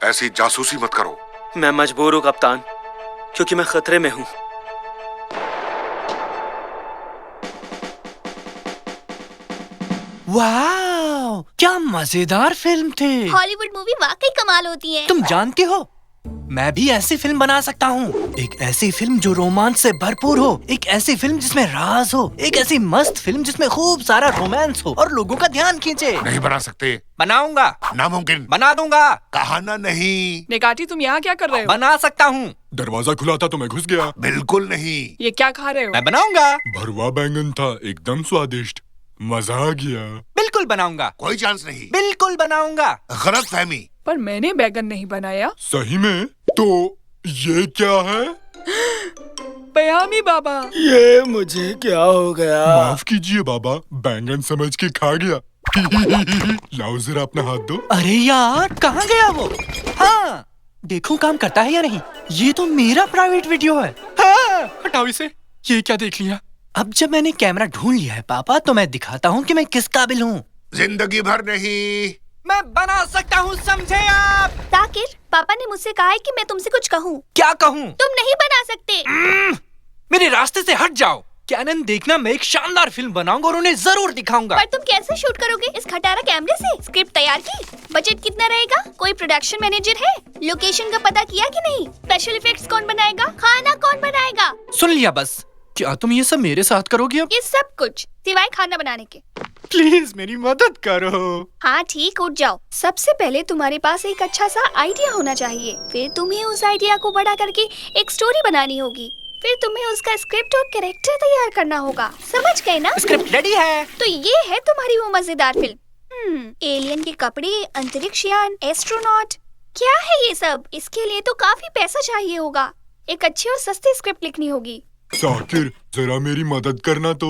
ऐसी जासूसी मत करो। मैं मजबूर हूँ कप्तान, क्योंकि मैं खतरे में हूँ। वाह, क्या मजेदार फिल्म थी। हॉलीवुड मूवी वाकई कमाल होती है। तुम जानती हो, मैं भी ऐसी फिल्म बना सकता हूँ। एक ऐसी फिल्म जो रोमांच से भरपूर हो, एक ऐसी फिल्म जिसमें राज हो, एक ऐसी मस्त फिल्म जिसमें खूब सारा रोमांस हो और लोगों का ध्यान खींचे। नहीं बना सकते। बनाऊंगा। नामुमकिन। बना दूंगा। कहा ना नहीं। नेकाटी, तुम यहाँ क्या कर रहे हो? बना सकता हूँ। दरवाजा खुला था तो मैं घुस गया। बिल्कुल नहीं। ये क्या खा रहे हो? मैं बनाऊंगा। भरवा बैंगन था, एकदम स्वादिष्ट, मजा आ गया। बिल्कुल बनाऊंगा। कोई चांस नहीं। बिल्कुल बनाऊंगा। गलत फहमी। पर मैंने बैगन नहीं बनाया। सही में? तो ये क्या है? पयामी बाबा। ये मुझे क्या हो गया? माफ कीजिए बाबा, बैंगन समझ के खा गया। लाओ जरा अपना हाथ दो। अरे यार, कहाँ गया वो? हाँ, देखूं काम करता है या नहीं। ये तो मेरा प्राइवेट वीडियो है। हाँ, हटाओ इसे। ये क्या देख लिया? अब जब मैंने कैमरा ढूंढ लिया है पापा, तो मैं दिखाता हूँ कि मैं किस काबिल हूँ। जिंदगी भर नहीं। मैं बना सकता हूँ, समझे आप? ताकिर, पापा ने मुझसे कहा है कि मैं तुमसे कुछ कहूँ। क्या कहूँ? तुम नहीं बना सकते। मेरे रास्ते से हट जाओ। कैनन देखना, मैं एक शानदार फिल्म बनाऊंगा और उन्हें जरूर दिखाऊंगा। पर तुम कैसे शूट करोगे इस खटारा कैमरे से? स्क्रिप्ट तैयार की? बजट कितना रहेगा? कोई प्रोडक्शन मैनेजर है? लोकेशन का पता किया कि नहीं? स्पेशल इफेक्ट्स कौन बनाएगा? खाना कौन बनाएगा? सुन लिया बस। क्या तुम ये सब मेरे साथ करोगी अब? ये सब कुछ सिवाय खाना बनाने के। प्लीज मेरी मदद करो। हाँ ठीक, उठ जाओ। सबसे पहले तुम्हारे पास एक अच्छा सा आइडिया होना चाहिए। फिर तुम्हें उस आइडिया को बड़ा करके एक स्टोरी बनानी होगी। फिर तुम्हें उसका स्क्रिप्ट और कैरेक्टर तैयार करना होगा। समझ गए ना? स्क्रिप्ट रेडी है। तो ये है तुम्हारी वो मजेदार फिल्म। एलियन के कपड़े, अंतरिक्ष यान, एस्ट्रोनॉट, क्या है ये सब? इसके लिए तो काफी पैसा चाहिए होगा। एक अच्छी और सस्ती स्क्रिप्ट लिखनी होगी। साकिर, जरा मेरी मदद करना तो।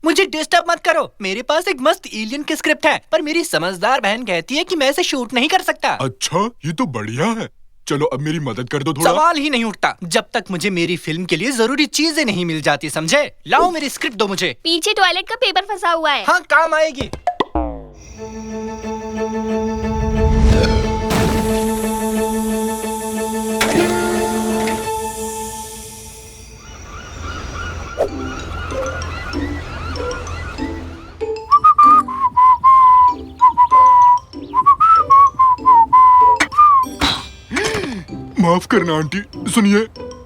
मुझे डिस्टर्ब मत करो। मेरे पास एक मस्त एलियन की स्क्रिप्ट है, पर मेरी समझदार बहन कहती है कि मैं इसे शूट नहीं कर सकता। अच्छा, ये तो बढ़िया है। चलो अब मेरी मदद कर दो थोड़ा। सवाल ही नहीं उठता जब तक मुझे मेरी फिल्म के लिए जरूरी चीजें नहीं मिल जाती, समझे? लाओ मेरी स्क्रिप्ट दो मुझे। पीछे टॉयलेट का पेपर फंसा हुआ है। हाँ, काम आएगी। माफ करना आंटी, सुनिए,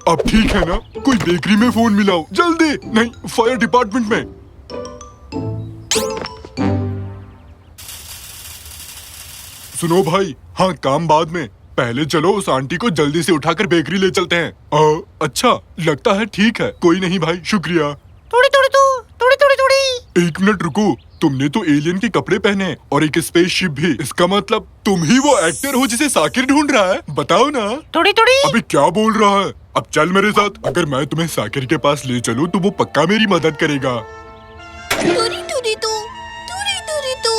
अब ठीक है ना? कोई बेकरी में फोन मिलाओ जल्दी। नहीं, फायर डिपार्टमेंट में। सुनो भाई, हाँ काम बाद में, पहले चलो उस आंटी को जल्दी से उठाकर बेकरी ले चलते हैं। अच्छा, लगता है ठीक है। कोई नहीं भाई, शुक्रिया। थोड़ी थोड़ी थोड़ी थोड़ी थोड़ी। एक मिनट रुको, तुमने तो एलियन के कपड़े पहने हैं और एक स्पेसशिप भी। इसका मतलब तुम ही वो एक्टर हो जिसे साकिर ढूंढ रहा है? बताओ ना। थोड़ी थोड़ी। अबे क्या बोल रहा है? अब चल मेरे साथ। अगर मैं तुम्हें साकिर के पास ले चलूं तो वो पक्का मेरी मदद करेगा। टूरी टूरी तू, टूरी टूरी तू।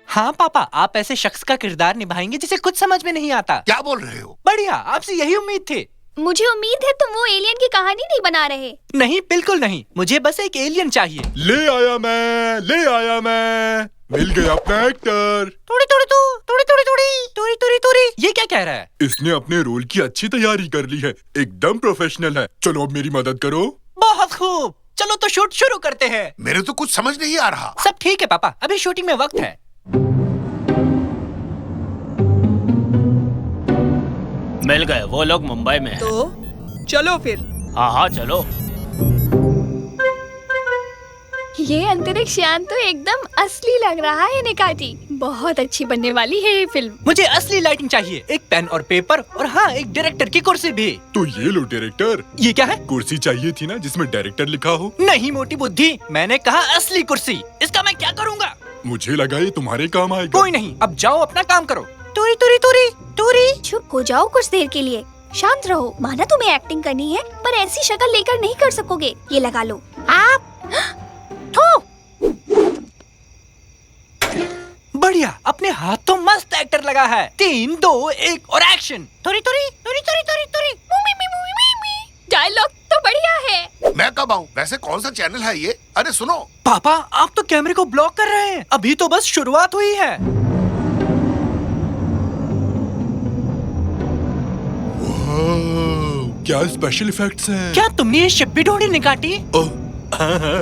हाँ पापा, आप ऐसे शख्स का किरदार निभाएंगे जिसे कुछ समझ में नहीं आता। क्या बोल रहे हो? बढ़िया, आपसे यही उम्मीद थी। मुझे उम्मीद है तुम वो एलियन की कहानी नहीं बना रहे। नहीं, बिल्कुल नहीं। मुझे बस एक एलियन चाहिए। ले आया मैं। मिल गया अपना एक्टर। थोड़ी थोड़ी थोड़ी थोड़ी थोड़ी थोड़ी थोड़ी। ये क्या कह रहा है? इसने अपने रोल की अच्छी तैयारी कर ली है, एकदम प्रोफेशनल है। चलो अब मेरी मदद करो। बहुत खूब, चलो तो शूट शुरू करते हैं। मेरे तो कुछ समझ नहीं आ रहा। सब ठीक है पापा, अभी शूटिंग में वक्त है। मिल गए वो लोग मुंबई में। तो चलो फिर। हाँ हाँ चलो। ये अंतरिक्ष यान तो एकदम असली लग रहा है निकाटी। बहुत अच्छी बनने वाली है ये फिल्म। मुझे असली लाइटिंग चाहिए, एक पेन और पेपर, और हाँ, एक डायरेक्टर की कुर्सी भी। तो ये लो डायरेक्टर। ये क्या है? कुर्सी चाहिए थी ना जिसमें डायरेक्टर लिखा हो। नहीं मोटी बुद्धि, मैंने कहा असली कुर्सी। इसका मैं क्या करूँगा? मुझे लगा ये तुम्हारे काम आएगा। कोई नहीं, अब जाओ अपना काम करो। टूरी टूरी टूरी टूरी। चुप हो जाओ कुछ देर के लिए, शांत रहो। माना तुम्हें एक्टिंग करनी है, पर ऐसी शक्ल लेकर नहीं कर सकोगे। ये लगा लो आप। बढ़िया, अपने हाथ तो मस्त एक्टर लगा है। 3, 2, 1 और एक्शन। टूरी टूरी टूरी टूरी टूरी टूरी। डायलॉग तो बढ़िया है। मैं कब आऊँ? वैसे कौन सा चैनल है ये? अरे सुनो। पापा, आप तो कैमरे को ब्लॉक कर रहे हैं। अभी तो बस शुरुआत हुई है। वाह, क्या स्पेशल इफेक्ट्स हैं। क्या तुमने ये शिप भी ढूंढी निकाटी? ओह, हाँ हाँ।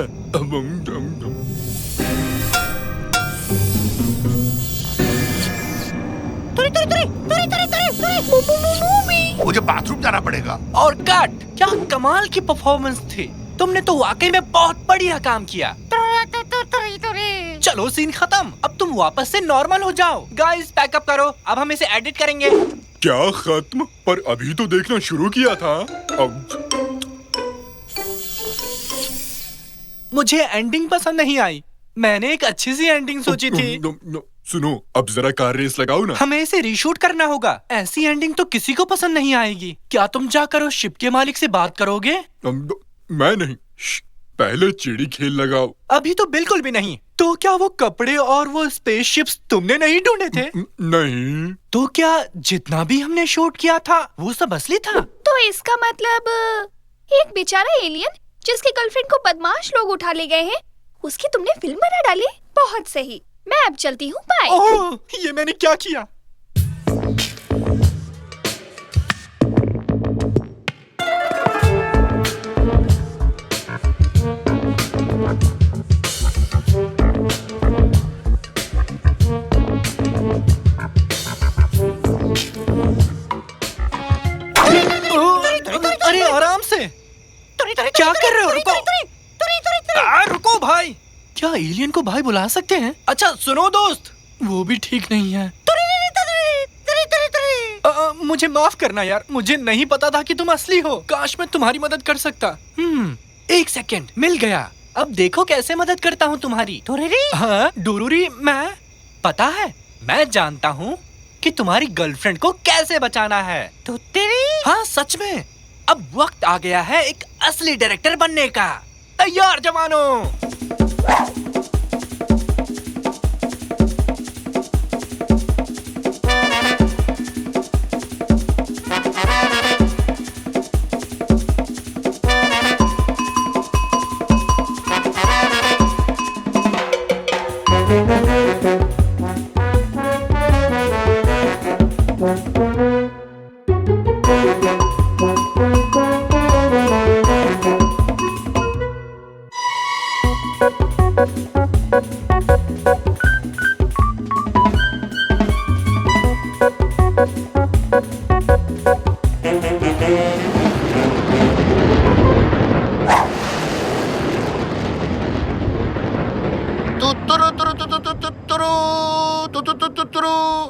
मुझे बाथरूम जाना पड़ेगा। और कट, क्या कमाल की परफॉर्मेंस थी। तुमने तो वाकई में बहुत बढ़िया काम किया। चलो सीन खत्म, अब तुम वापस से नॉर्मल हो जाओ। गाइस पैकअप करो, अब हम इसे एडिट करेंगे। क्या खत्म? पर अभी तो देखना शुरू किया था। अब मुझे एंडिंग पसंद नहीं आई। मैंने एक अच्छी सी एंडिंग सोची थी। सुनो, अब जरा कार रेस लगाओ ना। हमें इसे रीशूट करना होगा। ऐसी एंडिंग तो किसी को पसंद नहीं आएगी। क्या तुम जाकर उस शिप के मालिक से बात करोगे? मैं नहीं। पहले चिड़ी खेल लगाओ। अभी तो बिल्कुल भी नहीं। तो क्या वो कपड़े और वो स्पेसशिप्स तुमने नहीं ढूंढे थे? नहीं। तो क्या जितना भी हमने शूट किया था वो सब असली था? तो इसका मतलब एक बेचारा एलियन जिसकी गर्लफ्रेंड को बदमाश लोग उठा ले गए हैं, उसकी तुमने फिल्म बना डाली। बहुत सही, मैं अब चलती हूँ। बाय। ओह, ये मैंने क्या किया? अरे आराम से, क्या कर रहे हो? रुको, रुको भाई। क्या एलियन को भाई बुला सकते हैं? अच्छा सुनो दोस्त, वो भी ठीक नहीं है। मुझे माफ करना यार, मुझे नहीं पता था कि तुम असली हो। काश मैं तुम्हारी मदद कर सकता। एक सेकंड, मिल गया। अब देखो कैसे मदद करता हूँ तुम्हारी। हाँ डोरूरी, मैं पता है, मैं जानता हूँ कि तुम्हारी गर्लफ्रेंड को कैसे बचाना है। तो तेरी? हाँ सच में। अब वक्त आ गया है एक असली डायरेक्टर बनने का। तैयार जवानों?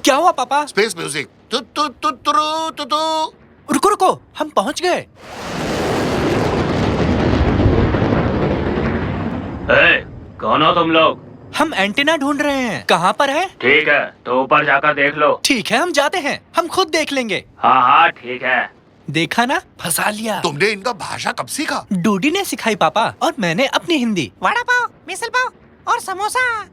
क्या हुआ पापा? Space music. रुको रुको, हम पहुंच गए। कौन हो तुम लोग? हम एंटीना ढूंढ रहे हैं। कहाँ पर है? ठीक है, तो ऊपर जाकर देख लो। ठीक है, हम जाते हैं, हम खुद देख लेंगे। हाँ हाँ ठीक है। देखा ना, फंसा लिया। तुमने इनका भाषा कब सीखा? डूडी ने सिखाई पापा, और मैंने अपनी हिंदी। वड़ा पाव, मिसल पाव और समोसा।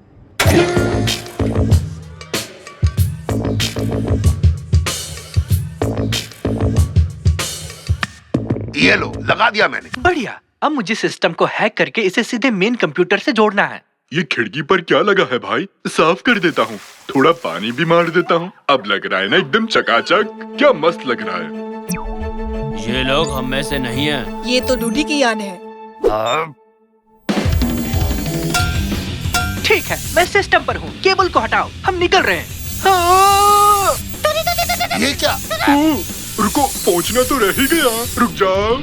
ये लो, लगा दिया मैंने। बढ़िया। अब मुझे सिस्टम को हैक करके इसे सीधे मेन कंप्यूटर से जोड़ना है। ये खिड़की पर क्या लगा है भाई? साफ कर देता हूँ, थोड़ा पानी भी मार देता हूँ। अब लग रहा है ना एकदम चकाचक। क्या मस्त लग रहा है। ये लोग हम में से नहीं है। ये तो डूडी की यान है। ठीक है, मैं सिस्टम पर हूँ। केबल को हटाओ, हम निकल रहे हैं। हाँ! ये क्या? रुको, पहुँचना तो रह ही गया। रुक जाओ।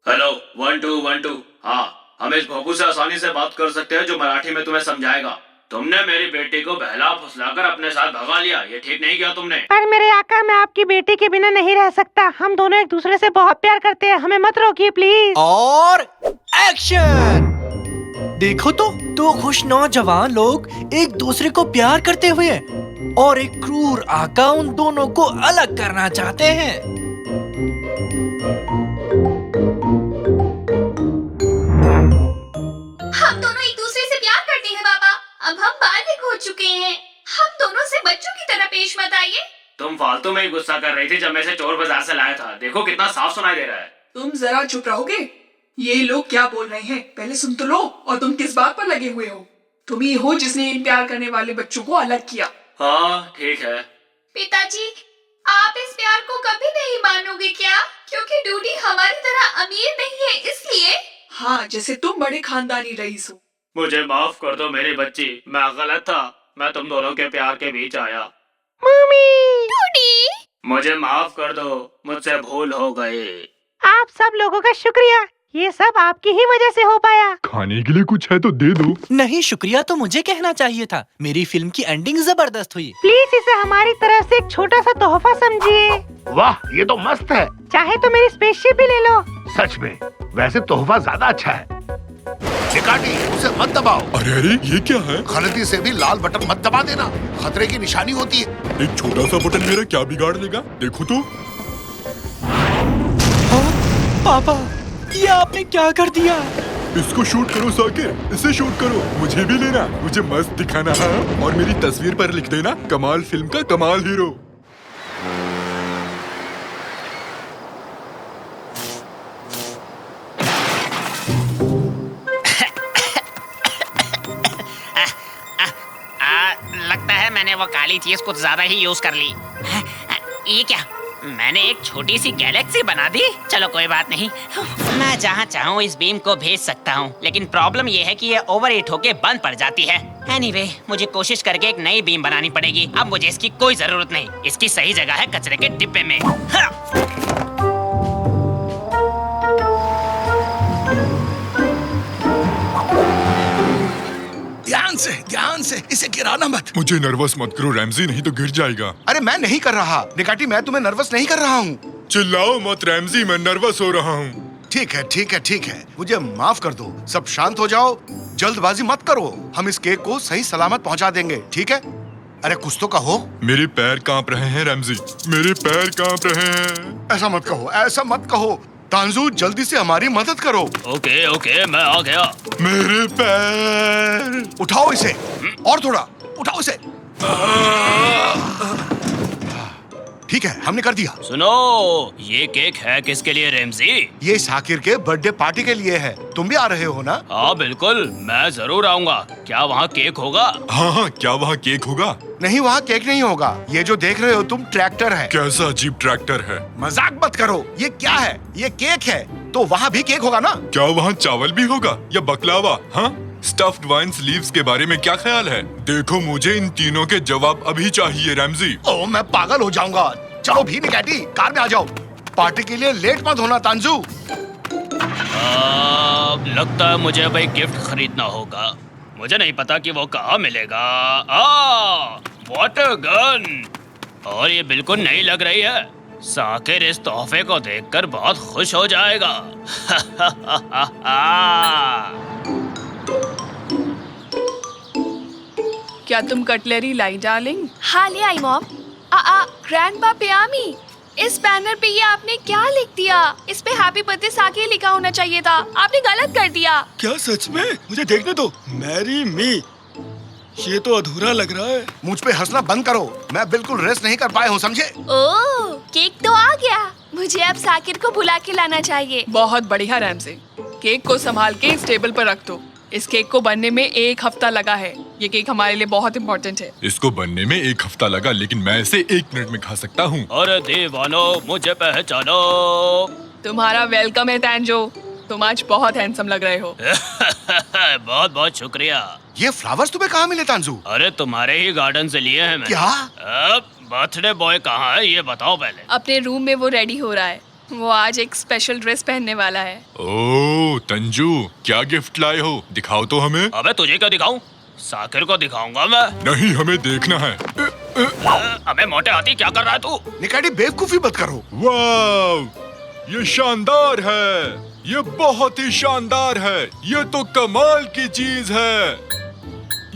हेलो 1 2 1 2। हाँ, हम इस भोपू से आसानी से बात कर सकते हैं जो मराठी में तुम्हें समझाएगा। तुमने मेरी बेटी को बहला फुसलाकर अपने साथ भगा लिया, ये ठीक नहीं किया तुमने। पर मेरे आका, मैं आपकी बेटी के बिना नहीं रह सकता। हम दोनों एक दूसरे से बहुत प्यार करते हैं, हमें मत रोकिए प्लीज। और एक्शन। देखो तो, दो खुश नौजवान लोग एक दूसरे को प्यार करते हुए और एक क्रूर आका उन दोनों को अलग करना चाहते हैं। हम दोनों एक दूसरे से प्यार करते हैं पापा। अब हम बालिग हो चुके हैं। हम दोनों से बच्चों की तरह पेश मत आइए। तुम फालतू में ही गुस्सा कर रही थी जब मैं इसे चोर बाजार से लाया था। देखो कितना साफ सुनाई दे रहा है। तुम जरा चुप रहोगे? ये लोग क्या बोल रहे हैं पहले सुन तो लो। और तुम किस बात पर लगे हुए हो? तुम ही हो जिसने इन प्यार करने वाले बच्चों को अलग किया। हाँ ठीक है। पिताजी, आप इस प्यार को कभी नहीं मानोगे क्या? क्योंकि डूडी हमारी तरह अमीर नहीं है इसलिए। हाँ, जैसे तुम बड़े खानदानी रईस हो। मुझे माफ कर दो मेरी बच्ची, मैं गलत था। मैं तुम दोनों के प्यार के बीच आया। मम्मी, डूडी, मुझे माफ कर दो, मुझसे भूल हो गई। आप सब लोगों का शुक्रिया, ये सब आपकी ही वजह से हो पाया। खाने के लिए कुछ है तो दे दो। नहीं, शुक्रिया तो मुझे कहना चाहिए था। मेरी फिल्म की एंडिंग जबरदस्त हुई। प्लीज इसे हमारी तरफ से एक छोटा सा तोहफा समझिए। वाह, ये तो मस्त है। चाहे तो मेरी स्पेसशिप भी ले लो। सच में, वैसे तोहफा ज्यादा अच्छा है। निकाटी, उसे मत दबाओ। अरे अरे, ये क्या है? गलती से भी लाल बटन मत दबा देना, खतरे की निशानी होती है। एक छोटा सा बटन मेरा क्या बिगाड़ देगा? देखो तो। पापा, ये आपने क्या कर दिया? इसको शूट करो साकिर, इसे शूट करो। मुझे भी लेना, मुझे मस्त दिखाना है और मेरी तस्वीर पर लिख देना कमाल फिल्म का कमाल हीरो। लगता है मैंने वो काली चीज कुछ ज्यादा ही यूज कर ली। ये क्या? मैंने एक छोटी सी गैलेक्सी बना दी। चलो कोई बात नहीं, मैं जहाँ चाहूँ इस बीम को भेज सकता हूँ। लेकिन प्रॉब्लम ये है कि ये ओवर हीट होके बंद पड़ जाती है। एनीवे, मुझे कोशिश करके एक नई बीम बनानी पड़ेगी। अब मुझे इसकी कोई जरूरत नहीं, इसकी सही जगह है कचरे के डिब्बे में। ध्यान से इसे गिराना मत। मुझे नर्वस मत करो रैमजी, नहीं तो गिर जाएगा। अरे मैं नहीं कर रहा निकाटी, मैं तुम्हें नर्वस नहीं कर रहा हूँ। चिल्लाओ मत रैमजी, मैं नर्वस हो रहा हूँ। ठीक है ठीक है ठीक है, मुझे माफ कर दो। सब शांत हो जाओ, जल्दबाजी मत करो। हम इस केक को सही सलामत पहुँचा देंगे, ठीक है? अरे कुछ तो कहो। मेरे पैर कांप रहे हैं रैमजी, मेरे पैर कांप रहे हैं। ऐसा मत कहो, ऐसा मत कहो। तांजू, जल्दी से हमारी मदद करो। ओके ओके, मैं आ गया। मेरे पैर। उठाओ इसे, और थोड़ा उठाओ इसे। ठीक है, हमने कर दिया। सुनो, ये केक है किसके लिए रेमजी? ये साकिर के बर्थडे पार्टी के लिए है। तुम भी आ रहे हो ना? हाँ बिल्कुल, मैं जरूर आऊंगा। क्या वहाँ केक होगा? हाँ हाँ, क्या वहाँ केक होगा? नहीं, वहाँ केक नहीं होगा। ये जो देख रहे हो तुम, ट्रैक्टर है। कैसा अजीब ट्रैक्टर है? मजाक मत करो, ये क्या है? ये केक है, तो वहाँ भी केक होगा ना? क्या वहाँ चावल भी होगा या बकलावा? हाँ, स्टफ्ड वाइन लीव्स के बारे में क्या ख्याल है? देखो, मुझे इन तीनों के जवाब अभी चाहिए रैमजी। ओ, मैं पागल हो जाऊंगा। चलो भी निकाटी, कार में आ जाओ। पार्टी के लिए लेट मत होना तांजू। लगता है मुझे अब एक गिफ्ट खरीदना होगा। मुझे नहीं पता कि वो कहाँ मिलेगा। वाटर गन, और ये बिल्कुल नई लग रही है। साकिर इस तोहफे को देखकर बहुत खुश हो जाएगा। क्या तुम कटलरी लाई डार्लिंग? हाँ ले आई मॉम। ग्रैंडपा पियामी, इस बैनर पे ये आपने क्या लिख दिया? इस पे हैप्पी बर्थडे साकिर लिखा होना चाहिए था। आपने गलत कर दिया। क्या सच में? मुझे देखने दो। मैरी मी, ये तो अधूरा लग रहा है। मुझ पे हंसना बंद करो, मैं बिल्कुल रेस्ट नहीं कर पाए हूँ, समझे? ओह, केक तो आ गया। मुझे अब साकिर को बुला के लाना चाहिए। बहुत बढ़िया रैमजी, केक को संभाल के इस टेबल पर रख दो। इस केक को बनने में 1 हफ्ता लगा है। ये केक हमारे लिए बहुत इम्पोर्टेंट है। इसको बनने में 1 हफ्ता लगा, लेकिन मैं इसे 1 मिनट में खा सकता हूँ। अरे दीवानो, मुझे पहचानो। तुम्हारा वेलकम है तांजो, तुम आज बहुत हैंडसम लग रहे हो। बहुत बहुत शुक्रिया। ये फ्लावर्स तुम्हें कहाँ मिले तांजू? अरे तुम्हारे ही गार्डन से लिए हैं मैंने। क्या? बर्थडे बॉय कहाँ है ये बताओ पहले। अपने रूम में वो रेडी हो रहा है। वो आज एक स्पेशल ड्रेस पहनने वाला है। ओह तंजू, क्या गिफ्ट लाए हो? दिखाओ तो हमें। अबे तुझे क्या दिखाऊं? साकिर को दिखाऊंगा मैं। नहीं, हमें देखना है। अबे मोटे हाथी, क्या कर रहा है तू? निकाटी, बेवकूफी मत करो। वाव, ये शानदार है, ये बहुत ही शानदार है। ये तो कमाल की चीज है।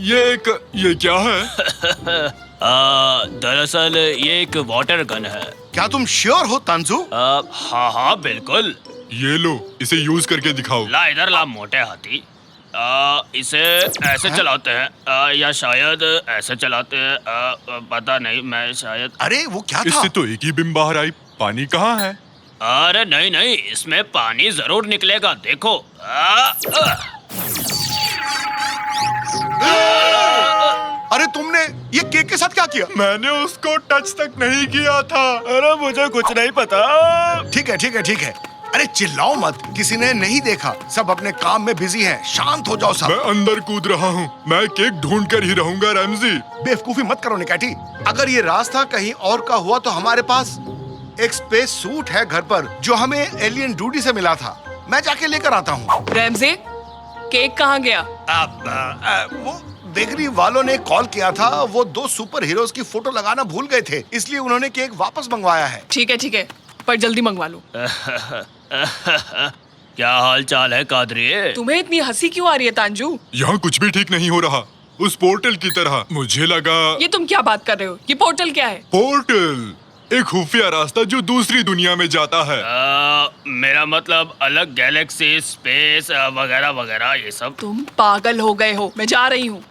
ये क्या है? दरअसल ये एक वाटर गन है। क्या तुम श्योर हो तांजू? हाँ हाँ बिल्कुल। ये लो, इसे यूज करके दिखाओ। ला इधर ला मोटे हाथी। इसे ऐसे चलाते हैं या शायद ऐसे चलाते हैं। पता नहीं, मैं शायद। अरे वो क्या था? इससे तो एक ही बिम बाहर आई। पानी कहाँ है? अरे नहीं नहीं, इसमें पानी जरूर निकलेगा, देखो। अरे तुमने ये केक के साथ क्या किया? मैंने उसको टच तक नहीं किया था। अरे मुझे कुछ नहीं पता। ठीक है ठीक है ठीक है, अरे चिल्लाओ मत, किसी ने नहीं देखा, सब अपने काम में बिजी हैं, शांत हो जाओ मैं सब। अंदर कूद रहा हूँ, मैं केक ढूंढ कर ही रहूंगा रैमजी। बेवकूफी मत करो निकैटी, अगर ये रास्ता कहीं और का हुआ तो हमारे पास एक स्पेस सूट है घर पर जो हमें एलियन ड्यूटी से मिला था, मैं जाके लेकर आता हूँ। रैमजी, केक कहाँ गया? वो बेकरी वालों ने कॉल किया था, वो 2 सुपर हीरोज की फोटो लगाना भूल गए थे, इसलिए उन्होंने केक वापस मंगवाया है। ठीक है, पर जल्दी मंगवा लो। क्या हाल चाल है कादरी? तुम्हें इतनी हंसी क्यों आ रही है तांजू? यहाँ कुछ भी ठीक नहीं हो रहा, उस पोर्टल की तरह। मुझे लगा ये तुम क्या बात कर रहे हो? ये पोर्टल क्या है? पोर्टल एक खुफिया रास्ता जो दूसरी दुनिया में जाता है। मेरा मतलब अलग गैलेक्सी, स्पेस वगैरह वगैरह ये सब। तुम पागल हो गए हो, मैं जा रही हूँ।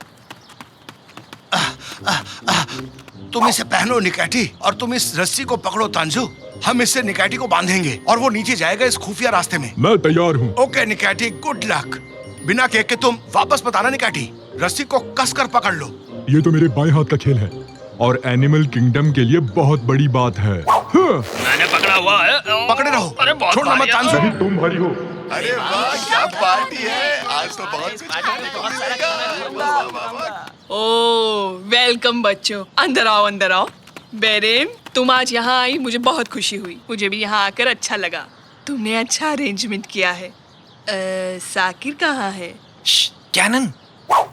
तुम इसे पहनो निकैटी, और तुम इस रस्सी को पकड़ो तांजू, हम इससे निकैटी को बांधेंगे और वो नीचे जाएगा इस खुफिया रास्ते में। मैं तैयार हूँ। ओके निकैटी, गुड लक। बिना केक के तुम वापस मत आना निकैटी, रस्सी को कसकर पकड़ लो। ये तो मेरे बाएं हाथ का खेल है और एनिमल किंगडम के लिए बहुत बड़ी बात है। मैंने पकड़ा हुआ है। पकड़े रहो, अरे बहुत छोड़ना मत भारी है। तांजू। नहीं, तुम भारी हो। अरे वाह, क्या पार्टी है आज, तो बहुत ओह, वेलकम बच्चों, अंदर आओ अंदर आओ। बेरेन, तुम आज यहाँ आई, मुझे बहुत खुशी हुई। मुझे भी यहाँ आकर अच्छा लगा। तुमने अच्छा अरेंजमेंट किया है। साकिर कहाँ है? कैनन,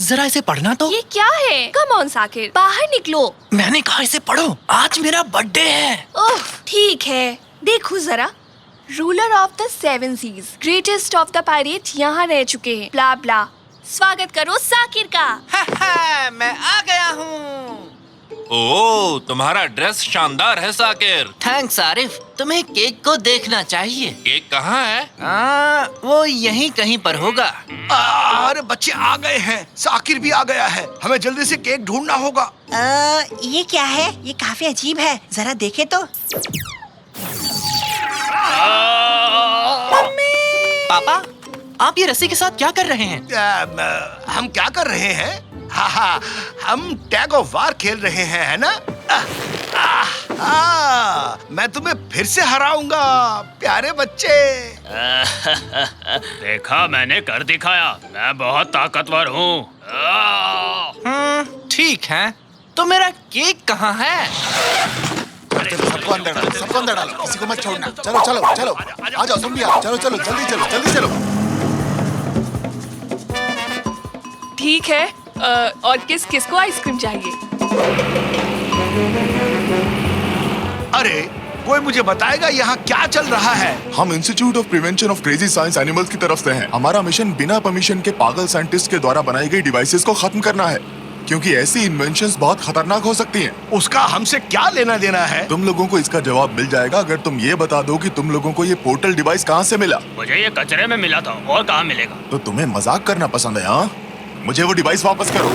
जरा इसे पढ़ना तो। ये क्या है? कम ऑन साकिर, बाहर निकलो। मैंने कहा इसे पढ़ो, आज मेरा बर्थडे है। ओह ठीक है, देखो जरा। Ruler of the 7 seas, greatest of the pirate यहाँ रह चुके हैं, ब्ला ब्ला। स्वागत करो साकिर का। मैं आ गया हूँ। ओह, तुम्हारा ड्रेस शानदार है साकिर। थैंक्स आरिफ, तुम्हें केक को देखना चाहिए। केक कहाँ है? वो यहीं कहीं पर होगा। अरे बच्चे आ गए हैं, साकिर भी आ गया है, हमें जल्दी से केक ढूंढना होगा। ये क्या है? ये काफी अजीब है, जरा देखे तो। पापा, आप ये रस्सी के साथ क्या कर रहे हैं? हम क्या कर रहे हैं? हाँ, हम टैग ऑफ वार खेल रहे हैं, है ना? मैं तुम्हें फिर से हराऊंगा प्यारे बच्चे। देखा, मैंने कर दिखाया, मैं बहुत ताकतवर हूँ। ठीक है, तो मेरा केक कहाँ है? सबको अंदर डालो, किसी को मत छोड़ना। चलो चलो चलो, आ जाओ तुम भी आओ, चलो चलो जल्दी चलो जल्दी चलो। ठीक है, और किस किस को आइसक्रीम चाहिए? अरे कोई मुझे बताएगा यहाँ क्या चल रहा है? हम institute of prevention of crazy science animals की तरफ से हैं। हमारा मिशन बिना परमिशन के पागल साइंटिस्ट के द्वारा बनाई गई डिवाइसेस को खत्म करना है, क्योंकि ऐसी इन्वेंशंस बहुत खतरनाक हो सकती हैं। उसका हमसे क्या लेना देना है? तुम लोगों को इसका जवाब मिल जाएगा अगर तुम ये बता दो कि तुम लोगों को ये पोर्टल डिवाइस कहाँ से मिला। मुझे ये कचरे में मिला था, और कहाँ मिलेगा? तो तुम्हें मजाक करना पसंद है? हाँ, मुझे वो डिवाइस वापस करो।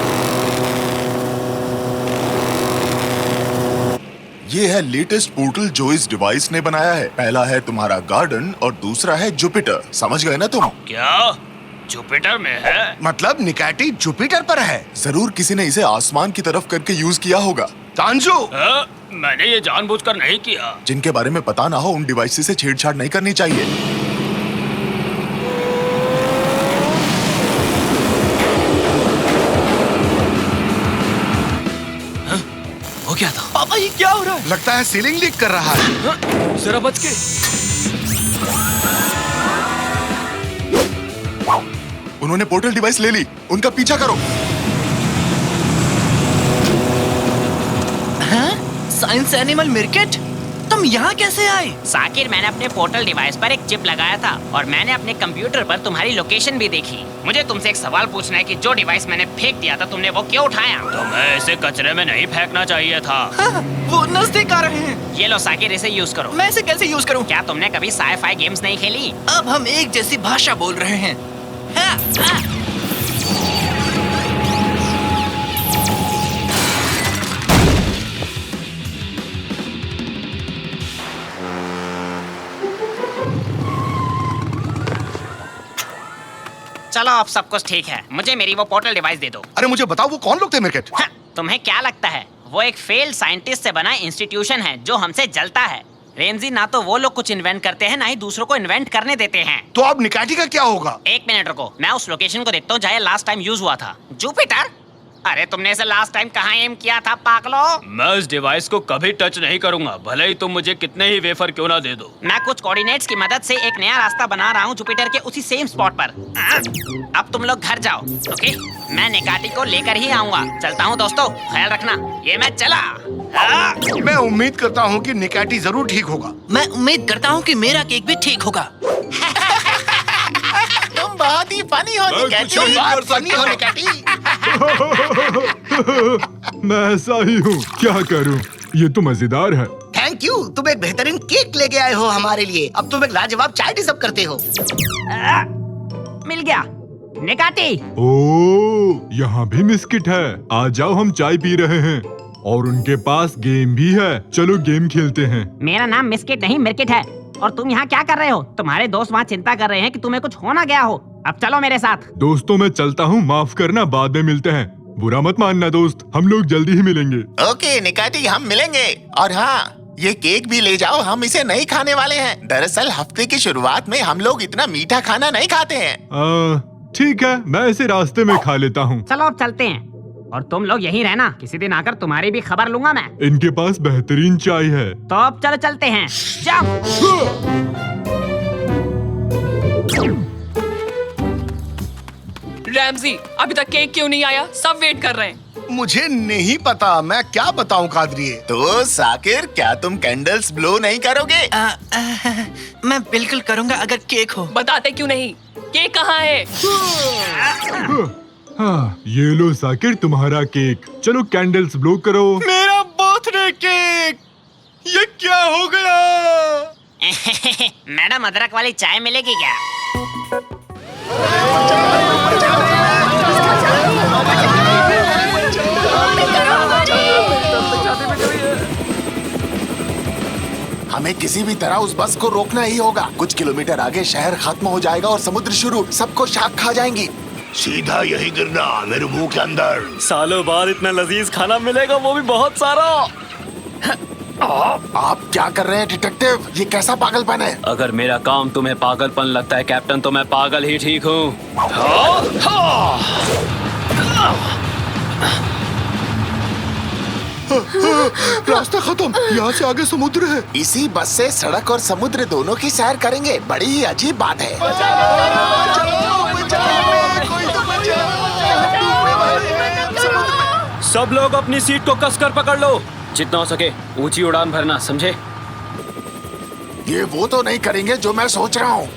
ये है लेटेस्ट पोर्टल जो इस डिवाइस ने बनाया है। पहला है तुम्हारा गार्डन और दूसरा है जुपिटर। समझ गए ना तुम? क्या जुपिटर में है? मतलब निकैटी जुपिटर पर है? जरूर किसी ने इसे आसमान की तरफ करके यूज किया होगा। तांजू, मैंने ये जानबूझकर नहीं किया। जिनके बारे में पता ना हो उन डिवाइस से छेड़छाड़ नहीं करनी चाहिए। हो क्या था? पापा, ये क्या हो रहा है? लगता है सीलिंग लीक कर रहा है। जरा बच के। उन्होंने पोर्टल डिवाइस ले ली, उनका पीछा करो। साइंस एनिमल मिर्केट, तुम यहाँ कैसे आए? साकिर, मैंने अपने पोर्टल डिवाइस पर एक चिप लगाया था और मैंने अपने कंप्यूटर पर तुम्हारी लोकेशन भी देखी। मुझे तुमसे एक सवाल पूछना है कि जो डिवाइस मैंने फेंक दिया था तुमने वो क्यों उठाया? तुम्हें इसे कचरे में नहीं फेंकना चाहिए था। वो नजदीक आ रहे हैं। ये लो साकिर, इसे यूज करो। मैं इसे कैसे यूज करूँ? क्या तुमने कभी साई-फाई गेम्स नहीं खेली? अब हम एक जैसी भाषा बोल रहे हैं। चलो, अब सब कुछ ठीक है। मुझे मेरी वो पोर्टल डिवाइस दे दो। अरे मुझे बताओ वो कौन लोग थे मिर्केट? तुम्हें क्या लगता है वो एक फेल्ड साइंटिस्ट से बना इंस्टीट्यूशन है जो हमसे जलता है। रेमजी, ना तो वो लोग कुछ इन्वेंट करते हैं ना ही दूसरों को इन्वेंट करने देते हैं। तो अब निकाटी का क्या होगा? एक मिनट रुको, मैं उस लोकेशन को देखता हूँ जहाँ लास्ट टाइम यूज हुआ था। जुपिटर? अरे तुमने इसे लास्ट टाइम कहाँ एम किया था पागलो? मैं इस डिवाइस को कभी टच नहीं करूंगा, भले ही तुम मुझे कितने ही वेफर क्यों ना दे दो। मैं कुछ कोऑर्डिनेट्स की मदद से एक नया रास्ता बना रहा हूँ जुपिटर के उसी सेम स्पॉट पर। अब तुम लोग घर जाओ, ओके? मैं निकाटी को लेकर ही आऊंगा। चलता हूँ दोस्तों, ख्याल रखना। ये मैं चला। मैं उम्मीद करता हूँ कि निकाटी जरूर ठीक होगा। मैं उम्मीद करता हूँ कि मेरा केक भी ठीक होगा। तुम बहुत ही फनी हो मैं कुछ नहीं कर सकता। मैं ऐसा ही हूँ, क्या करूँ? ये तो मजेदार है। थैंक यू, तुम एक बेहतरीन केक लेके आए हो हमारे लिए। अब तुम एक लाजवाब चाय डिजर्व करते हो। मिल गया निकाटी। ओह, यहाँ भी बिस्किट है। आ जाओ, हम चाय पी रहे हैं और उनके पास गेम भी है। चलो गेम खेलते हैं। मेरा नाम मिस्किट नहीं मिर्किट है। और तुम यहाँ क्या कर रहे हो? तुम्हारे दोस्त वहाँ चिंता कर रहे हैं कि तुम्हें कुछ हो ना गया हो। अब चलो मेरे साथ। दोस्तों, मैं चलता हूँ, माफ करना, बाद में मिलते हैं। बुरा मत मानना दोस्त, हम लोग जल्दी ही मिलेंगे। ओके निकाटी, हम मिलेंगे। और हाँ, ये केक भी ले जाओ, हम इसे नहीं खाने वाले हैं। दरअसल हफ्ते की शुरुआत में हम लोग इतना मीठा खाना नहीं खाते हैं। ठीक है, मैं इसे रास्ते में खा लेता हूँ। चलो अब चलते हैं। और तुम लोग यहीं रहना, किसी दिन आकर तुम्हारी भी खबर लूंगा मैं। इनके पास बेहतरीन चाय है। तो अब चलो चलते हैं। जाओ। रैमजी, अभी तक केक क्यों नहीं आया? सब वेट कर रहे हैं। मुझे नहीं पता, मैं क्या बताऊं कादरिए। तो साकिर, क्या तुम कैंडल्स ब्लो नहीं करोगे? मैं बिल्कुल करूंगा अगर केक हो। बताते क्यों नहीं? केक कहाँ है? हाँ, ये लो साकिर, तुम्हारा केक। चलो कैंडल्स ब्लो करो। मेरा बर्थडे केक, ये क्या हो गया? मैडम, अदरक वाली चाय मिलेगी क्या? हमें किसी भी तरह उस बस को रोकना ही होगा। कुछ किलोमीटर आगे शहर खत्म हो जाएगा और समुद्र शुरू। सबको शाख खा जाएंगी। सीधा यही गिरना मेरे मुंह के अंदर। सालों बाद इतना लजीज खाना मिलेगा, वो भी बहुत सारा। आप क्या कर रहे हैं डिटेक्टिव? ये कैसा पागलपन है? अगर मेरा काम तुम्हें पागलपन लगता है कैप्टन, तो मैं पागल ही ठीक हूँ। रास्ता खत्म, यहाँ से आगे समुद्र है। इसी बस से सड़क और समुद्र दोनों की सैर करेंगे। बड़ी ही अजीब बात है। सब लोग अपनी सीट को कसकर पकड़ लो, जितना हो सके ऊंची उड़ान भरना, समझे? ये वो तो नहीं करेंगे जो मैं सोच रहा हूँ।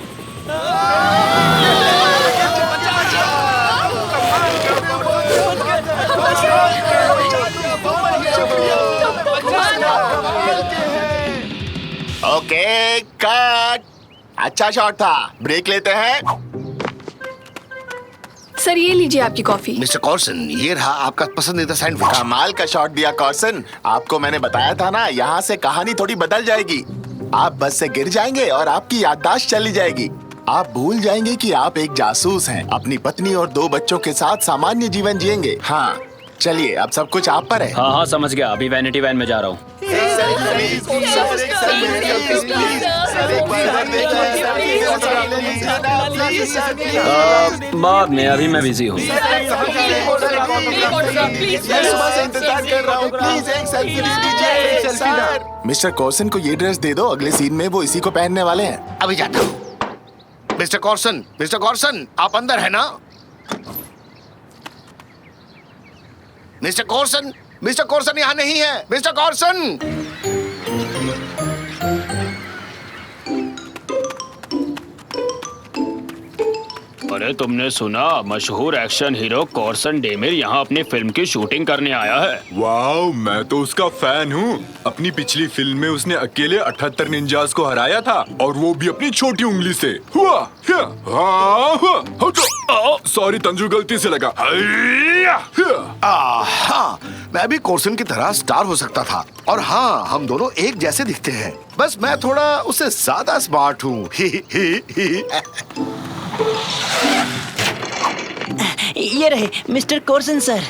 Okay cut. अच्छा शॉट था, ब्रेक लेते हैं। सर, ये लीजिए आपकी कॉफी। मिस्टर कॉर्सन, ये रहा आपका पसंदीदा सैंडविच। कमाल का शॉट दिया कॉर्सन। आपको मैंने बताया था ना, यहाँ से कहानी थोड़ी बदल जाएगी। आप बस से गिर जाएंगे और आपकी याददाश्त चली जाएगी। आप भूल जाएंगे कि आप एक जासूस हैं। अपनी पत्नी और 2 बच्चों के साथ सामान्य जीवन जिएंगे। हाँ, चलिए, अब सब कुछ आप पर है। हाँ हाँ, समझ गया। अभी वैनिटी वैन में जा रहा हूँ। बाद में, अभी मैं बिजी हूँ। मिस्टर कॉर्सन को ये ड्रेस दे दो, अगले सीन में वो इसी को पहनने वाले हैं। अभी जाता हूँ। मिस्टर कॉर्सन, आप अंदर है ना? मिस्टर कॉर्सन यहाँ नहीं है। मिस्टर कॉर्सन! अरे तुमने सुना, मशहूर एक्शन हीरो कॉर्सन डेमिर यहाँ अपनी फिल्म की शूटिंग करने आया है। वाओ, मैं तो उसका फैन हूँ। अपनी पिछली फिल्म में उसने अकेले 78 निंजास को हराया था, और वो भी अपनी छोटी उंगली से। सॉरी तंजू, गलती से लगा। हाँ, मैं भी कॉर्सन की तरह स्टार हो सकता था। और हाँ, हम दोनों एक जैसे दिखते हैं, बस मैं थोड़ा उससे ज्यादा स्मार्ट हूँ। ये रहे मिस्टर कॉर्सन सर।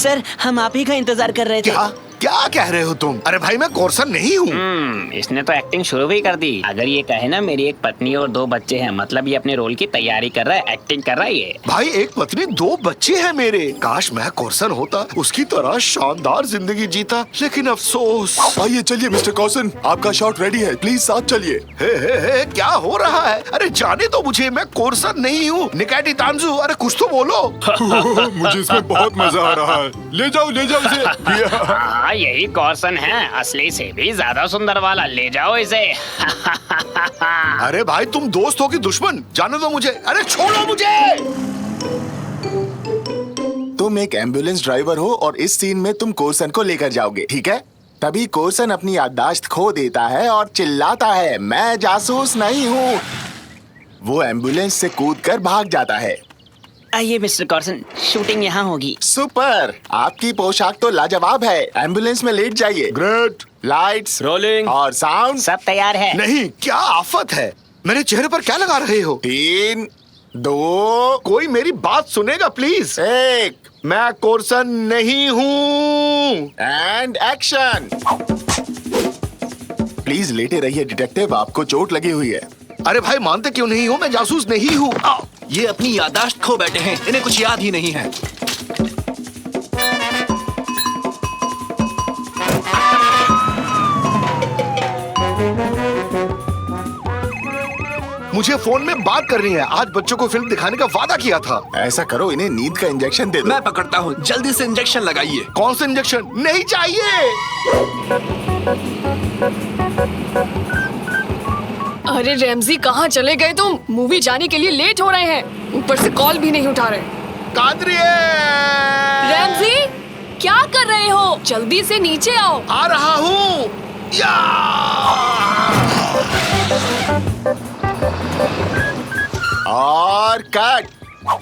सर हम आप ही का इंतजार कर रहे थे। क्या क्या कह रहे हो तुम? अरे भाई मैं कोर्सन नहीं हूँ। इसने तो एक्टिंग शुरू भी कर दी। अगर ये कहे ना मेरी एक पत्नी और 2 बच्चे हैं, मतलब ये अपने रोल की तैयारी कर रहा है, एक्टिंग कर रहा है ये। भाई एक पत्नी 2 बच्चे हैं मेरे। काश मैं कोर्सन होता, उसकी तरह शानदार जिंदगी जीता, लेकिन अफसोस। आइए चलिए मिस्टर कॉसन, आपका शॉट रेडी है, प्लीज साथ चलिए। हे, क्या हो रहा है? अरे जाने तो मुझे, मैं कोर्सन नहीं हूँ। निकाटी तांजू, अरे कुछ तो बोलो। मुझे इसमें बहुत मजा आ रहा है। ले जाओ इसे। हाँ यही कॉर्सन है, असली से भी ज्यादा सुंदर वाला। ले जाओ इसे। अरे भाई तुम दोस्त हो कि दुश्मन? जाने दो मुझे। अरे छोड़ो मुझे। तुम एक एम्बुलेंस ड्राइवर हो और इस सीन में तुम कोर्सन को लेकर जाओगे, ठीक है? तभी कोर्सन अपनी याददाश्त खो देता है और चिल्लाता है, मैं जासूस नहीं हूँ। वो एम्बुलेंस से कूदकर भाग जाता है। आइए मिस्टर कॉर्सन, शूटिंग यहाँ होगी। सुपर, आपकी पोशाक तो लाजवाब है। एम्बुलेंस में लेट जाइए। ग्रेट। लाइट्स, रोलिंग और साउंड सब तैयार है। नहीं, क्या आफत है? मेरे चेहरे पर क्या लगा रहे हो? 3, 2, कोई मेरी बात सुनेगा प्लीज? 1 मैं कोर्सन नहीं हूँ। And action. प्लीज लेटे रहिए डिटेक्टिव, आपको चोट लगी हुई है। अरे भाई मानते क्यों नहीं हो? मैं जासूस नहीं हूँ। ये अपनी याददाश्त खो बैठे हैं, इन्हें कुछ याद ही नहीं है। मुझे फोन में बात करनी है। आज बच्चों को फिल्म दिखाने का वादा किया था। ऐसा करो, इन्हें नींद का इंजेक्शन दे दो। मैं पकड़ता हूँ, जल्दी से इंजेक्शन लगाइए। कौन सा इंजेक्शन? नहीं चाहिए। अरे रैमजी कहाँ चले गए तुम? मूवी जाने के लिए लेट हो रहे हैं, ऊपर से कॉल भी नहीं उठा रहे। कादरी, रैमजी क्या कर रहे हो? जल्दी से नीचे आओ। आ रहा हूँ। और कट।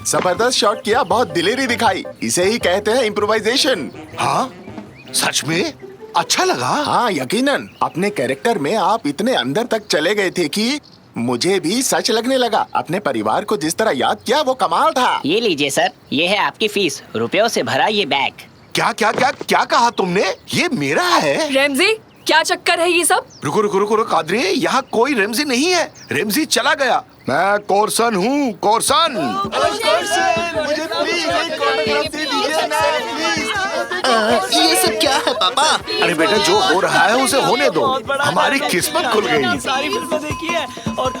जबरदस्त शॉट किया, बहुत दिलेरी दिखाई। इसे ही कहते हैं इम्प्रोवाइजेशन। हाँ सच में अच्छा लगा। हाँ यकीनन, अपने कैरेक्टर में आप इतने अंदर तक चले गए थे कि मुझे भी सच लगने लगा। अपने परिवार को जिस तरह याद किया वो कमाल था। ये लीजिए सर, ये है आपकी फीस। रुपयों से भरा ये बैग। क्या क्या क्या क्या कहा तुमने? ये मेरा है? रैमजी क्या चक्कर है ये सब? रुको रुको रुको रुको कादरी, यहाँ कोई रेमजी नहीं है। रेमजी चला गया। मैं कोर्सन हूँ, कोर्सन। मुझे प्लीज एक ऑटोग्राफ दे दीजिए ना, प्लीज। ये सब क्या है पापा? अरे बेटा जो हो रहा है उसे होने दो। हमारी किस्मत खुल गई। सारी फिल्में देखी है और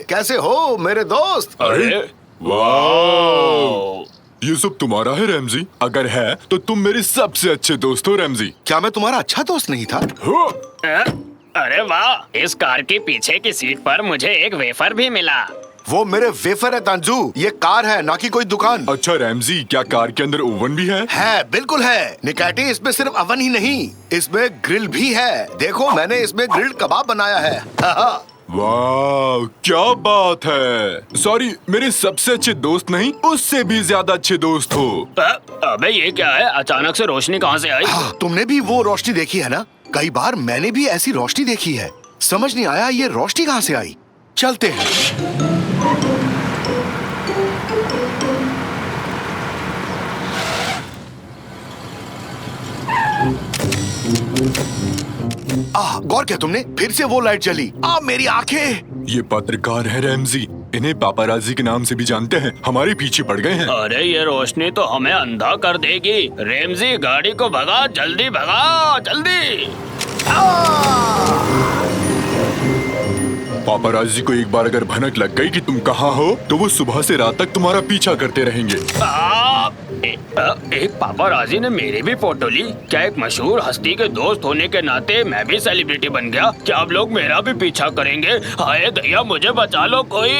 कैसे हो मेरे दोस्त? अरे वाह, ये सब तुम्हारा है रैमजी? अगर है तो तुम मेरे सबसे अच्छे दोस्त हो रैमजी। क्या मैं तुम्हारा अच्छा दोस्त नहीं था? अरे वाह, इस कार के पीछे की सीट पर मुझे एक वेफर भी मिला। वो मेरे वेफर है तांजू, ये कार है ना कि कोई दुकान। अच्छा रैमजी, क्या कार के अंदर ओवन भी है? है, बिल्कुल है निकाटी। इसमें सिर्फ ओवन ही नहीं, इसमें ग्रिल भी है। देखो मैंने इसमें ग्रिल्ड कबाब बनाया है। वाह क्या बात है। सॉरी, मेरे सबसे अच्छे दोस्त नहीं, उससे भी ज्यादा अच्छे दोस्त हो। अबे ये क्या है? अचानक से रोशनी कहाँ से आई? तुमने भी वो रोशनी देखी है ना? कई बार मैंने भी ऐसी रोशनी देखी है। समझ नहीं आया ये रोशनी कहाँ से आई। चलते हैं। गौर किया तुमने? फिर से वो लाइट जली। मेरी आंखें। ये पत्रकार है रैमजी, इन्हें पापाराजी के नाम से भी जानते हैं। हमारे पीछे पड़ गए हैं। अरे ये रोशनी तो हमें अंधा कर देगी। रैमजी गाड़ी को भगा, जल्दी भगा, जल्दी। पापाराजी को एक बार अगर भनक लग गई कि तुम कहाँ हो तो वो सुबह से रात तक तुम्हारा पीछा करते रहेंगे। एक पापाराजी ने मेरी भी फोटो ली। क्या एक मशहूर हस्ती के दोस्त होने के नाते मैं भी सेलिब्रिटी बन गया? क्या आप लोग मेरा भी पीछा करेंगे? हाय दया, मुझे बचा लो कोई।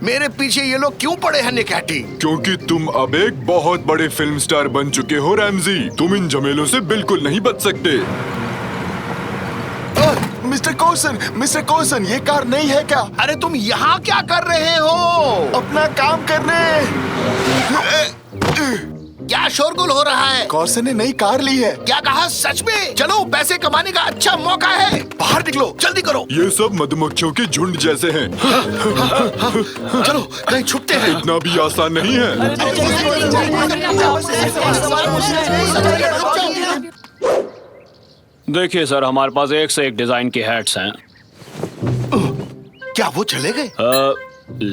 मेरे पीछे ये लोग क्यों पड़े हैं निकैटी? क्योंकि तुम अब एक बहुत बड़े फिल्म स्टार बन चुके हो रैमजी। तुम इन झमेलों से बिल्कुल नहीं बच सकते। मिस्टर कॉर्सन, ये कार नहीं है क्या? अरे तुम यहाँ क्या कर रहे हो? अपना काम करने। क्या शोरगुल हो रहा है? कॉर्सन ने नई कार ली है। क्या कहा? सच में? चलो, पैसे कमाने का अच्छा मौका है। बाहर निकलो, जल्दी करो। ये सब मधुमक्खियों के झुंड जैसे हैं। चलो कहीं छुपते हैं। इतना भी आसान नहीं है। देखिए सर, हमारे पास एक से एक डिजाइन की हैट्स हैं। क्या वो चले गए?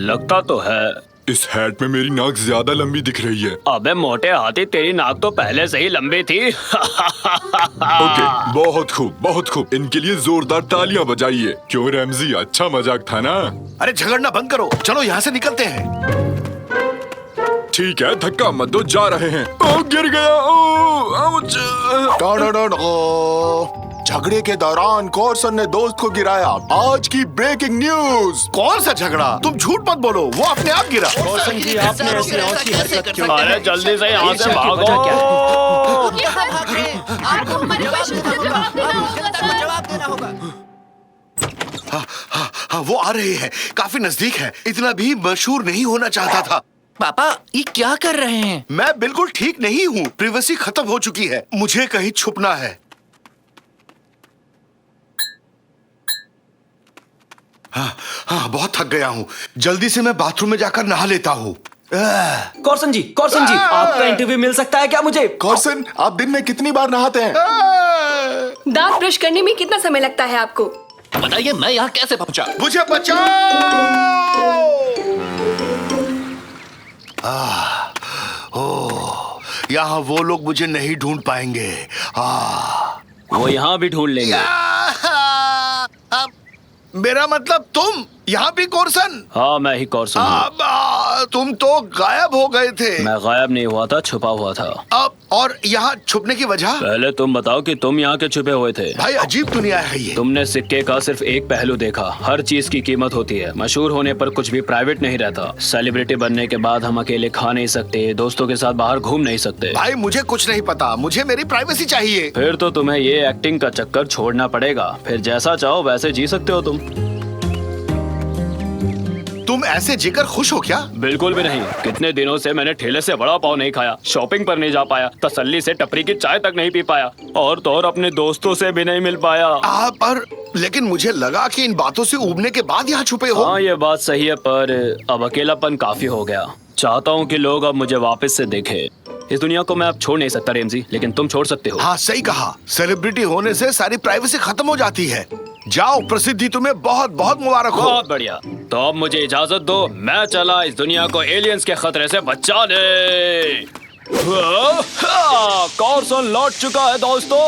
लगता तो है। इस हैट में मेरी नाक ज्यादा लंबी दिख रही है। अबे मोटे हाथी, तेरी नाक तो पहले से ही लंबी थी। ओके, बहुत खूब, बहुत खूब। इनके लिए जोरदार तालियां बजाइए। क्यों रैमजी, अच्छा मजाक था ना? अरे झगड़ना बंद करो, चलो यहाँ से निकलते हैं। ठीक है, धक्का मत दो, जा रहे हैं। ओ, गिर गया। ओ, आउच। झगड़े के दौरान कॉर्सन ने दोस्त को गिराया। आज की ब्रेकिंग न्यूज। कौन सा झगड़ा? तुम झूठ मत बोलो, वो अपने आप गिरा। कॉर्सन जी, आपने ऐसी औंधी हरकत क्यों? अरे जल्दी से यहाँ से भागो। आपको हमारे क्वेश्चन का जवाब देना होगा। हाँ, वो आ रहे हैं। काफी नजदीक है। इतना भी मशहूर नहीं होना चाहता था। पापा, ये क्या कर रहे हैं? मैं बिल्कुल ठीक नहीं हूँ। प्रिवेसी खत्म हो चुकी है। मुझे कहीं छुपना है। हाँ, बहुत थक गया हूँ। जल्दी से मैं बाथरूम में जाकर नहा लेता हूँ। कॉर्सन जी, आपका इंटरव्यू मिल सकता है क्या मुझे? कॉर्सन, आप दिन में कितनी बार नहाते हैं? दांत ब्रश करने में कितना समय लगता है आपको? बताइए, मैं यहाँ कैसे पहुँचा? मुझे बचाओ! यहाँ वो लोग मुझे नहीं ढूंढ पाएंगे। वो यहाँ भी ढूंढ लेंगे। मेरा मतलब तुम यहाँ भी कॉर्सन? हाँ, मैं ही कॉर्सन हूँ। तुम तो गायब हो गए थे। मैं गायब नहीं हुआ था, छुपा हुआ था। अब और यहाँ छुपने की वजह? पहले तुम बताओ कि तुम यहाँ के छुपे हुए थे। भाई, अजीब दुनिया है ये। तुमने सिक्के का सिर्फ एक पहलू देखा। हर चीज की कीमत होती है। मशहूर होने पर कुछ भी प्राइवेट नहीं रहता। सेलिब्रिटी बनने के बाद हम अकेले खा नहीं सकते, दोस्तों के साथ बाहर घूम नहीं सकते। भाई, मुझे कुछ नहीं पता। मुझे मेरी प्राइवेसी चाहिए। फिर तो तुम्हें ये एक्टिंग का चक्कर छोड़ना पड़ेगा। फिर जैसा चाहो वैसे जी सकते हो तुम। तुम ऐसे जीकर खुश हो क्या? बिल्कुल भी नहीं। कितने दिनों से मैंने ठेले से वड़ा पाव नहीं खाया, शॉपिंग पर नहीं जा पाया, तसल्ली से टपरी की चाय तक नहीं पी पाया, और तो और अपने दोस्तों से भी नहीं मिल पाया। पर लेकिन मुझे लगा कि इन बातों से उबने के बाद यहाँ छुपे हो। हाँ, ये बात सही है, पर अब अकेलापन काफी हो गया। चाहता हूँ कि लोग अब मुझे वापस से देखें। इस दुनिया को मैं अब छोड़ नहीं सकता रेमजी, लेकिन तुम छोड़ सकते हो। हाँ, सही कहा। सेलिब्रिटी होने से सारी प्राइवेसी खत्म हो जाती है। जाओ, प्रसिद्धि तुम्हें बहुत बहुत मुबारक हो। बहुत बढ़िया। तो अब मुझे इजाजत दो, मैं चला इस दुनिया को एलियंस के खतरे से बचाने। कॉर्सन लौट चुका है दोस्तों।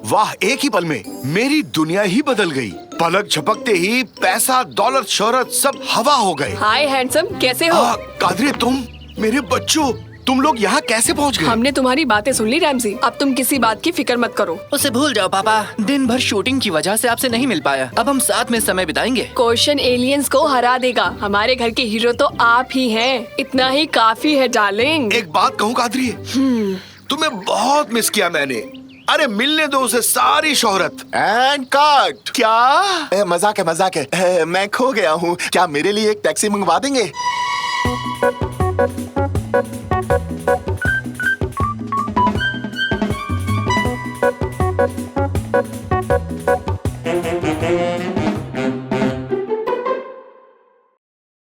वाह, एक ही पल में मेरी दुनिया ही बदल गई। पलक झपकते ही पैसा, दौलत, शोहरत सब हवा हो गए। हाय हैंडसम, कैसे हो? कादरी, तुम, मेरे बच्चों, तुम लोग यहाँ कैसे पहुँच गए? हमने तुम्हारी बातें सुन ली रैमजी। अब तुम किसी बात की फिक्र मत करो। उसे भूल जाओ पापा। दिन भर शूटिंग की वजह से आपसे नहीं मिल पाया। अब हम साथ में समय बिताएंगे। क्वेश्चन एलियंस को हरा देगा। हमारे घर के हीरो तो आप ही हैं। इतना ही काफी है डार्लिंग। एक बात कहूँ कादरी, तुम्हें बहुत मिस किया मैंने। अरे मिलने दो उसे सारी शोहरत। And cut. क्या? मजाक है। मैं खो गया हूँ। क्या मेरे लिए एक टैक्सी मंगवा देंगे?